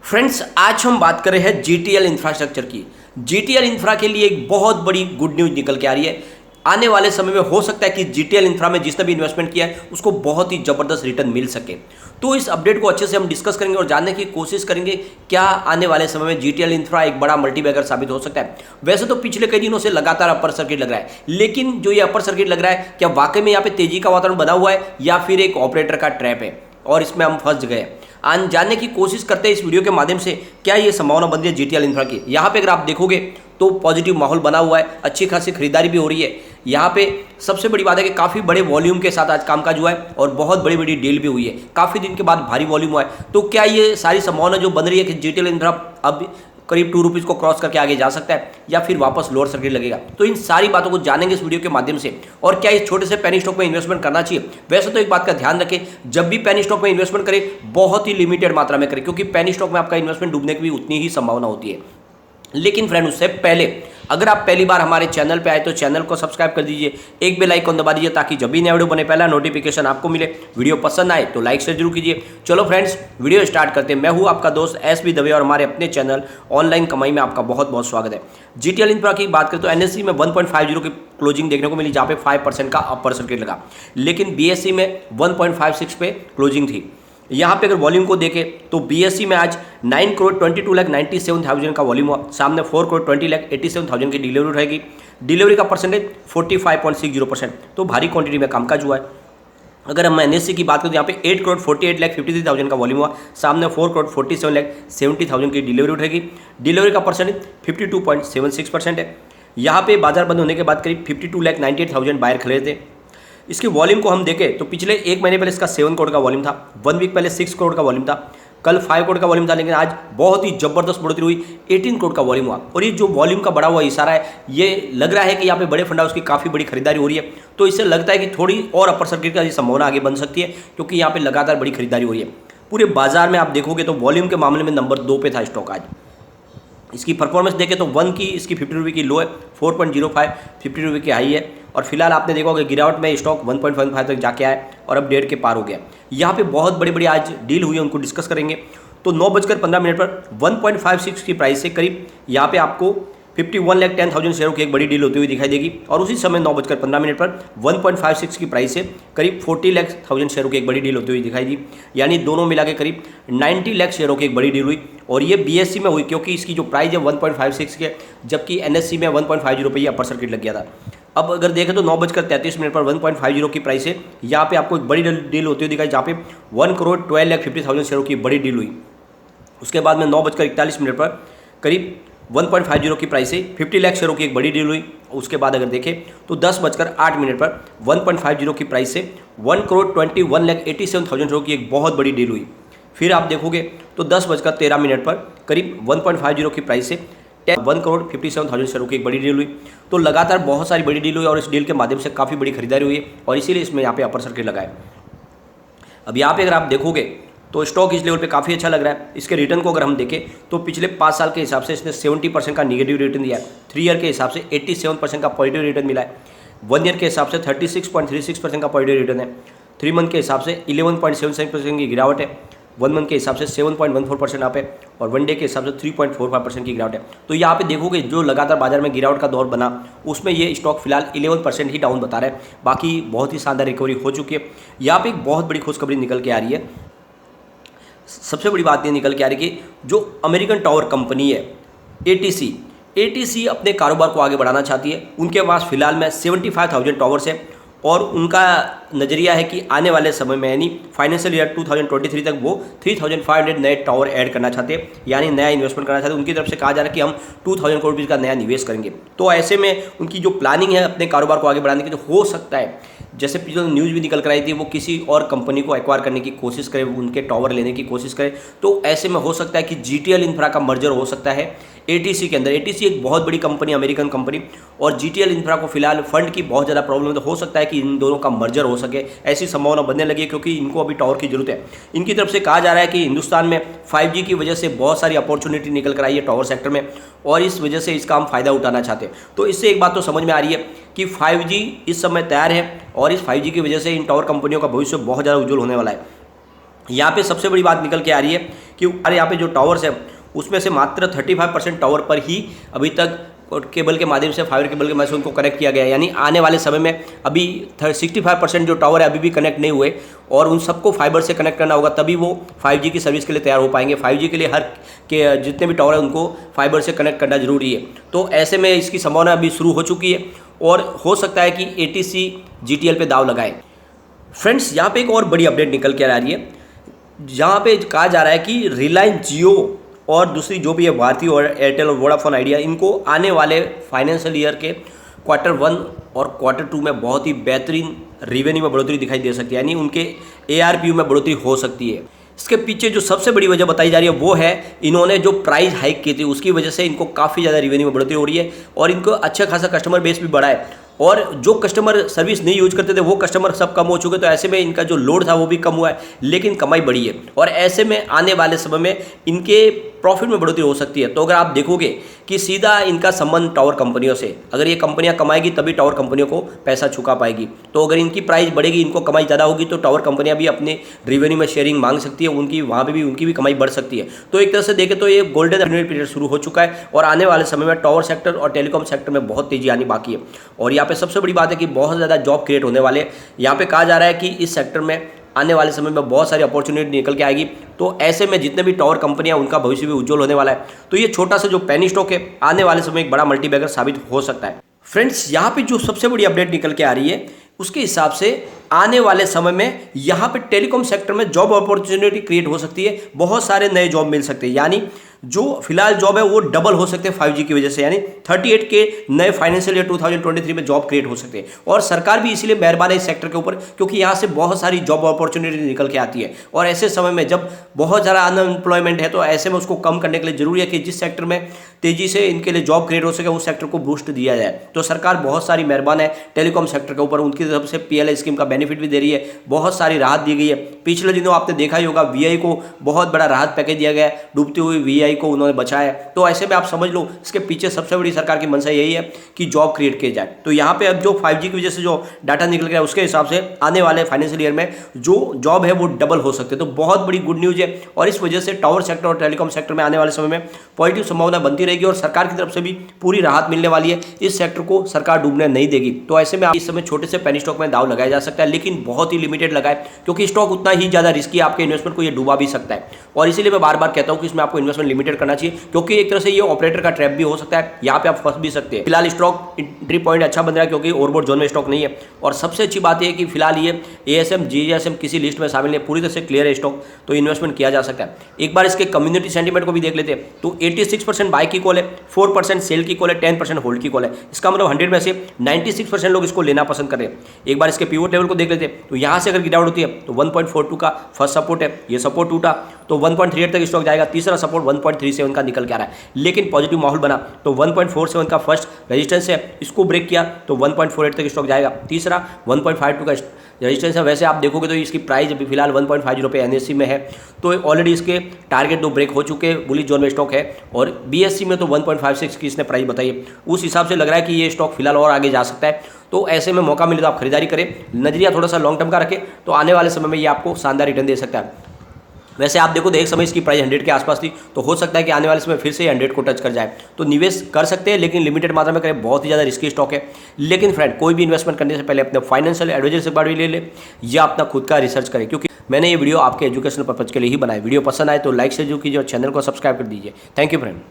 Friends, आज हम बात कर रहे हैं जीटीएल इंफ्रास्ट्रक्चर की। जीटीएल इंफ्रा के लिए एक बहुत बड़ी गुड न्यूज निकल के आ रही है। आने वाले समय में हो सकता है कि जीटीएल इंफ्रा में जिसने भी इन्वेस्टमेंट किया है उसको बहुत ही जबरदस्त रिटर्न मिल सके। तो इस अपडेट को अच्छे से हम डिस्कस करेंगे और जानने की कोशिश करेंगे क्या आने वाले समय में जीटीएल इंफ्रा एक बड़ा मल्टीबैगर साबित हो सकता है। वैसे तो पिछले कई दिनों से लगातार अपर सर्किट लग रहा है, लेकिन जो ये अपर सर्किट लग रहा है क्या वाकई में यहाँ पे तेजी का वातावरण बना हुआ है या फिर एक ऑपरेटर का ट्रैप है और इसमें हम फंस गए। जानने की कोशिश करते हैं इस वीडियो के माध्यम से क्या ये संभावना बन रही है जीटीएल इंफ्रा की। यहाँ पे अगर आप देखोगे तो पॉजिटिव माहौल बना हुआ है, अच्छी खासी खरीदारी भी हो रही है। यहाँ पे सबसे बड़ी बात है कि काफ़ी बड़े वॉल्यूम के साथ आज कामकाज हुआ है और बहुत बड़ी बड़ी डील भी हुई है। काफ़ी दिन के बाद भारी वॉल्यूम हुआ है। तो क्या ये सारी संभावना जो बन रही है कि जीटीएल इंफ्रा अब करीब ₹2 को क्रॉस करके आगे जा सकता है या फिर वापस लोअर सर्किट लगेगा, तो इन सारी बातों को जानेंगे इस वीडियो के माध्यम से। और क्या इस छोटे से पेनी स्टॉक में इन्वेस्टमेंट करना चाहिए। वैसे तो एक बात का ध्यान रखें, जब भी पेनी स्टॉक में इन्वेस्टमेंट करें बहुत ही लिमिटेड मात्रा में करें, क्योंकि पेनी स्टॉक में आपका इन्वेस्टमेंट डूबने की भी उतनी ही संभावना होती है। लेकिन फ्रेंड, उससे पहले अगर आप पहली बार हमारे चैनल पे आए तो चैनल को सब्सक्राइब कर दीजिए, एक बेल आइकन दबा दीजिए ताकि जब भी नया वीडियो बने पहला नोटिफिकेशन आपको मिले। वीडियो पसंद आए तो लाइक शेयर जरूर कीजिए। चलो फ्रेंड्स, वीडियो स्टार्ट करते हैं। मैं हूं आपका दोस्त एसबी दवे और हमारे अपने चैनल ऑनलाइन कमाई में आपका बहुत बहुत स्वागत है। जीटीएल इंफ्रा की बात करें तो एनएससी में 1.50 की क्लोजिंग देखने को मिली, जहाँ पे 5% का अपर सर्किट लगा, लेकिन बीएससी में 1.56 पे क्लोजिंग थी। यहाँ पे अगर वॉल्यूम को देखें तो बीएससी में आज 9,22,97,000 का वॉल्यूम हुआ, सामने 4,20,87,000 की डिलीवरी रहेगी। डिलीवरी का परसेंटेज 45.60%, तो भारी क्वांटिटी में कामकाज हुआ है। अगर हम एनएससी की बात करें तो यहाँ पे 8,48,53,000 का वॉल्यूम हुआ, सामने 4,47,70,000 की डिलीवरी रहेगी। डिलीवरी का परसेंटेज 52.76% है। यहाँ पे बाजार बंद होने के बाद करीब 52,98,000 बायर खड़े थे। इसके वॉल्यूम को हम देखें तो पिछले एक महीने पहले इसका 7 करोड़ का वॉल्यूम था, 1 वीक पहले 6 करोड़ का वॉल्यूम था, कल 5 करोड़ का वॉल्यूम था, लेकिन आज बहुत ही जबरदस्त बढ़ोतरी हुई, 18 करोड़ का वॉल्यूम हुआ। और ये जो वॉल्यूम का बढ़ा हुआ इशारा है, ये लग रहा है कि यहाँ पे बड़े फंड हाउस की काफ़ी बड़ी खरीदारी हो रही है। तो इससे लगता है कि थोड़ी और अपर सर्किट का संभावना आगे बन सकती है, क्योंकि यहाँ पे लगातार बड़ी खरीदारी हो रही है। पूरे बाजार में आप देखोगे तो वॉल्यूम के मामले में नंबर 2 पे था स्टॉक आज। इसकी परफॉर्मेंस देखें तो 1 की इसकी 50 रुपये की लो है, 4.05 50 रुपये की हाई है। और फिलहाल आपने देखा होगा गिरावट में स्टॉक 1.15 तक जाके आया और अब 1.5 के पार हो गया। यहाँ पे बहुत बड़ी बड़ी आज डील हुई है, उनको डिस्कस करेंगे। तो 9:15 पर 1.56 की प्राइस से करीब यहाँ पे आपको 51,10,000 शेयरों की एक बड़ी डील होती हुई दिखाई देगी। और उसी समय 9:15 पर 1.56 की प्राइस से करीब 40,00,000 शेयरों की एक बड़ी डील होती हुई दिखाई दी, यानी दोनों मिला के करीब 90 लाख शेयरों की एक बड़ी डील हुई। और ये बीएससी में हुई, क्योंकि इसकी जो प्राइस है 1.56 के, जबकि एनएससी में 1.50 पे ये अपर सर्किट लग गया था। अब अगर देखें तो 9:33 पर 1.50 की प्राइस है, यहाँ पे आपको एक बड़ी डील होती हुई दिखाई, जहाँ पे 1,12,50,000 शेयरों की बड़ी डील हुई। उसके बाद में 9:41 पर करीब 1.50 की प्राइस से 50 लाख शेयरों की एक बड़ी डील हुई। उसके बाद अगर देखें तो 10:08 पर 1.50 की प्राइस से 1,21,87,000 शेयरों की एक बहुत बड़ी डील हुई। फिर आप देखोगे तो 10:13 पर करीब 1.50 की प्राइस से 1,57,000 शेयरों की एक बड़ी डील हुई। तो लगातार बहुत सारी बड़ी डील हुई और इस डील के माध्यम से काफ़ी बड़ी खरीदारी हुई है और इसीलिए इसमें यहाँ पे अपर सर्किट लगा है। अब यहाँ पे अगर आप देखोगे तो स्टॉक इस लेवल पे काफ़ी अच्छा लग रहा है। इसके रिटर्न को अगर हम देखें तो पिछले 5 साल के हिसाब से इसने 70% का निगेटिव रिटर्न दिया है, 3 ईयर के हिसाब से 87% का पॉजिटिव रिटर्न मिला है, 1 ईयर के हिसाब से 36.36% का पॉजिटिव रिटर्न है, 3 मंथ के हिसाब से 11.77% की गिरावट है, 1 मंथ के हिसाब से 7.14% आप है और 1 डे के हिसाब से 3.45% की गिरावट है। तो यहाँ पे देखोगे जो लगातार बाजार में गिरावट का दौर बना उसमें ये स्टॉक फिलहाल 11% ही डाउन बता रहा है, बाकी बहुत ही शानदार रिकवरी हो चुकी है। यहाँ पे एक बहुत बड़ी खुशखबरी निकल के आ रही है। सबसे बड़ी बात ये निकल के आ रही है कि जो अमेरिकन टावर कंपनी है एटीसी अपने कारोबार को आगे बढ़ाना चाहती है। उनके पास फिलहाल में 75,000 टावर्स है और उनका नज़रिया है कि आने वाले समय में यानी फाइनेंशियल ईयर 2023 तक वो 3,500 नए टावर ऐड करना चाहते हैं, यानी नया इन्वेस्टमेंट करना चाहते हैं। उनकी तरफ से कहा जा रहा है कि हम 2,000 करोड़ रुपये का नया निवेश करेंगे। तो ऐसे में उनकी जो प्लानिंग है अपने कारोबार को आगे बढ़ाने की, तो हो सकता है जैसे पिछले न्यूज़ भी निकल कर आई थी वो किसी और कंपनी को एक्वायर करने की कोशिश करे, उनके टावर लेने की कोशिश करे। तो ऐसे में हो सकता है कि जीटीएल इंफ्रा का मर्जर हो सकता है एटीसी के अंदर। एटीसी एक बहुत बड़ी कंपनी, अमेरिकन कंपनी, और जीटीएल इंफ्रा को फिलहाल फंड की बहुत ज़्यादा प्रॉब्लम है। तो हो सकता है कि इन दोनों का मर्जर हो सके, ऐसी संभावना बनने लगी है, क्योंकि इनको अभी टावर की जरूरत है। इनकी तरफ से कहा जा रहा है कि हिंदुस्तान में 5G की वजह से बहुत सारी अपॉर्चुनिटी निकल कर आई है टावर सेक्टर में और इस वजह से इसका हम फायदा उठाना चाहते हैं। तो इससे एक बात तो समझ में आ रही है कि 5G इस समय तैयार है और इस 5G की वजह से इन टावर कंपनियों का भविष्य बहुत ज़्यादा उज्जवल होने वाला है। यहाँ पे सबसे बड़ी बात निकल के आ रही है कि हमारे यहाँ पे जो टावर्स है उसमें से मात्र 35% टावर पर ही अभी तक केबल के माध्यम से, फाइबर केबल के माध्यम से उनको कनेक्ट किया गया है। यानी आने वाले समय में अभी 65% जो टावर है अभी भी कनेक्ट नहीं हुए और उन सबको फाइबर से कनेक्ट करना होगा, तभी वो 5G की सर्विस के लिए तैयार हो पाएंगे। 5G के लिए हर के जितने भी टावर है उनको फाइबर से कनेक्ट करना जरूरी है। तो ऐसे में इसकी संभावना अभी शुरू हो चुकी है और हो सकता है कि ATC GTL पे दाव लगाए। फ्रेंड्स, यहाँ पे एक और बड़ी अपडेट निकल के आ रही है, जहाँ पे कहा जा रहा है कि रिलायंस जियो और दूसरी जो भी है भारती और एयरटेल और वोडाफोन आइडिया, इनको आने वाले फाइनेंशियल ईयर के Q1 और Q2 में बहुत ही बेहतरीन रेवेन्यू में बढ़ोतरी दिखाई दे सकती है, यानी उनके ARPU में बढ़ोतरी हो सकती है। इसके पीछे जो सबसे बड़ी वजह बताई जा रही है वो है इन्होंने जो प्राइस हाइक की थी उसकी वजह से इनको काफ़ी ज़्यादा रेवेन्यू में बढ़ोतरी हो रही है और इनको अच्छा खासा कस्टमर बेस भी बढ़ा है और जो कस्टमर सर्विस नहीं यूज करते थे वो कस्टमर सब कम हो चुके। तो ऐसे में इनका जो लोड था वो भी कम हुआ है, लेकिन कमाई बढ़ी है और ऐसे में आने वाले समय में इनके प्रॉफिट में बढ़ोतरी हो सकती है। तो अगर आप देखोगे कि सीधा इनका संबंध टावर कंपनियों से, अगर ये कंपनियां कमाएगी तभी टावर कंपनियों को पैसा चुका पाएगी। तो अगर इनकी प्राइस बढ़ेगी, इनको कमाई ज़्यादा होगी, तो टावर कंपनियां भी अपने रेवेन्यू में शेयरिंग मांग सकती है, उनकी वहाँ पर भी उनकी भी कमाई बढ़ सकती है। तो एक तरह से देखें तो ये गोल्डन पीरियड शुरू हो चुका है और आने वाले समय में टावर सेक्टर और टेलीकॉम सेक्टर में बहुत तेजी आनी बाकी है। और यहाँ पे सबसे बड़ी बात है कि बहुत ज़्यादा जॉब क्रिएट होने वाले। यहाँ पे कहा जा रहा है कि इस सेक्टर में आने वाले समय में बहुत सारी अपॉर्चुनिटी निकल के आएगी। तो ऐसे में जितने भी टावर कंपनियां उनका भविष्य भी उज्जवल होने वाला है। तो ये छोटा सा जो पेनी स्टॉक है आने वाले समय एक बड़ा मल्टीबैगर साबित हो सकता है। फ्रेंड्स, यहाँ पे जो सबसे बड़ी अपडेट निकल के आ रही है उसके हिसाब से आने वाले समय में यहाँ पे टेलीकॉम सेक्टर में जॉब अपॉर्चुनिटी क्रिएट हो सकती है, बहुत सारे नए जॉब मिल सकते हैं। यानी जो फिलहाल जॉब है वो डबल हो सकते हैं 5G की वजह से, यानी 38 के नए फाइनेंशियल ईयर 2023 में जॉब क्रिएट हो सकते हैं। और सरकार भी इसीलिए मेहरबान है इस सेक्टर के ऊपर, क्योंकि यहाँ से बहुत सारी जॉब अपॉर्चुनिटी निकल के आती है। और ऐसे समय में जब बहुत ज़्यादा अनएम्प्लॉयमेंट है तो ऐसे में उसको कम करने के लिए जरूरी है कि जिस सेक्टर में तेजी से इनके लिए जॉब क्रिएट हो सके उस सेक्टर को बूस्ट दिया जाए। तो सरकार बहुत सारी मेहरबान है टेलीकॉम सेक्टर के ऊपर, उनकी तरफ से PLI स्कीम का बेनिफिट भी दे रही है, बहुत सारी राहत दी गई है। पिछले दिनों आपने देखा ही होगा VI को बहुत बड़ा राहत पैकेज दिया गया है, डूबती हुई VI को उन्होंने बचाया। तो ऐसे में आप समझ लो इसके पीछे सबसे बड़ी सरकार की मंशा यही है कि जॉब क्रिएट किया जाए। तो यहाँ पे अब जो 5G की वजह से जो डाटा निकल गया उसके हिसाब से आने वाले फाइनेंशियल ईयर में जो जॉब है वो डबल हो सकते हैं। तो बहुत बड़ी गुड न्यूज है और इस वजह से टावर सेक्टर और टेलीकॉम सेक्टर में आने वाले समय में पॉजिटिव संभावना बनती रहेगी और सरकार की तरफ से भी पूरी राहत मिलने वाली है। इस सेक्टर को सरकार डूबने नहीं देगी। तो ऐसे में इस समय छोटे से पेनी स्टॉक में दाव लगाया जा सकता है, लेकिन बहुत ही लिमिटेड लगाए, क्योंकि स्टॉक उतना ही ज्यादा रिस्की है, आपके इन्वेस्टमेंट को ये डूबा भी सकता है। और इसीलिए मैं बार बार कहता हूं कि इसमें आपको इन्वेस्टमेंट लिमिटेड करना चाहिए, क्योंकि एक तरह से ये ऑपरेटर का ट्रैप भी हो सकता है, यहाँ पे आप फंस भी सकते हैं। फिलहाल स्टॉक एंट्री पॉइंट अच्छा बन रहा है क्योंकि ओवरबॉट जोन में स्टॉक नहीं है। और सबसे अच्छी बात यह है कि फिलहाल ये ASM GSM किसी लिस्ट में शामिल नहीं, पूरी तरह से क्लियर है स्टॉक, तो इन्वेस्टमेंट किया जा सकता है। एक बार इसके कम्युनिटी सेंटीमेंट को भी देख लेते हैं तो 86% बाई की कॉल है, 4% सेल की कॉल है, 10% होल्ड की कॉल है। इसका मतलब 100 में से 96% लोग इसको लेना पसंद कर रहे हैं। एक बार इसके पिवट लेवल को देख लेते हैं तो यहाँ से अगर गिरावट होती है तो 1.42 का फर्स्ट सपोर्ट है, ये सपोर्ट टूटा तो 1.38 तक स्टॉक जाएगा, तीसरा सपोर्ट 1.37 का निकल के आ रहा है। लेकिन पॉजिटिव माहौल बना तो 1.47 का फर्स्ट रेजिस्टेंस है, इसको ब्रेक किया तो 1.48 तक स्टॉक जाएगा, तीसरा 1.52 का रेजिस्टेंस है। वैसे आप देखोगे तो इसकी प्राइस अभी फिलहाल 1.50 पे NSE में है, तो ऑलरेडी इसके टारगेट 2 ब्रेक हो चुके हैं, बुलिश जोन में स्टॉक है। और BSE में तो 1.56 की इसने प्राइस बताई है, उस हिसाब से लग रहा है कि ये स्टॉक फिलहाल और आगे जा सकता है। तो ऐसे में मौका मिले तो आप खरीदारी करें, नजरिया थोड़ा सा लॉन्ग टर्म का रखें, तो आने वाले समय में ये आपको शानदार रिटर्न दे सकता है। वैसे आप देखो तो एक समय इसकी प्राइस 100 के आसपास थी, तो हो सकता है कि आने वाले समय फिर से 100 को टच कर जाए। तो निवेश कर सकते हैं, लेकिन लिमिटेड मात्रा में करें, बहुत ही ज़्यादा रिस्की स्टॉक है। लेकिन फ्रेंड, कोई भी इन्वेस्टमेंट करने से पहले अपने फाइनेंशियल एडवाइजर से बात भी ले ले या अपना खुद का रिसर्च करें, क्योंकि मैंने ये वीडियो आपके एजुकेशनल पर्पज के लिए ही बनाया। वीडियो पसंद आए तो लाइक शेयर कीजिए और चैनल को सब्सक्राइब कर दीजिए। Thank you friend.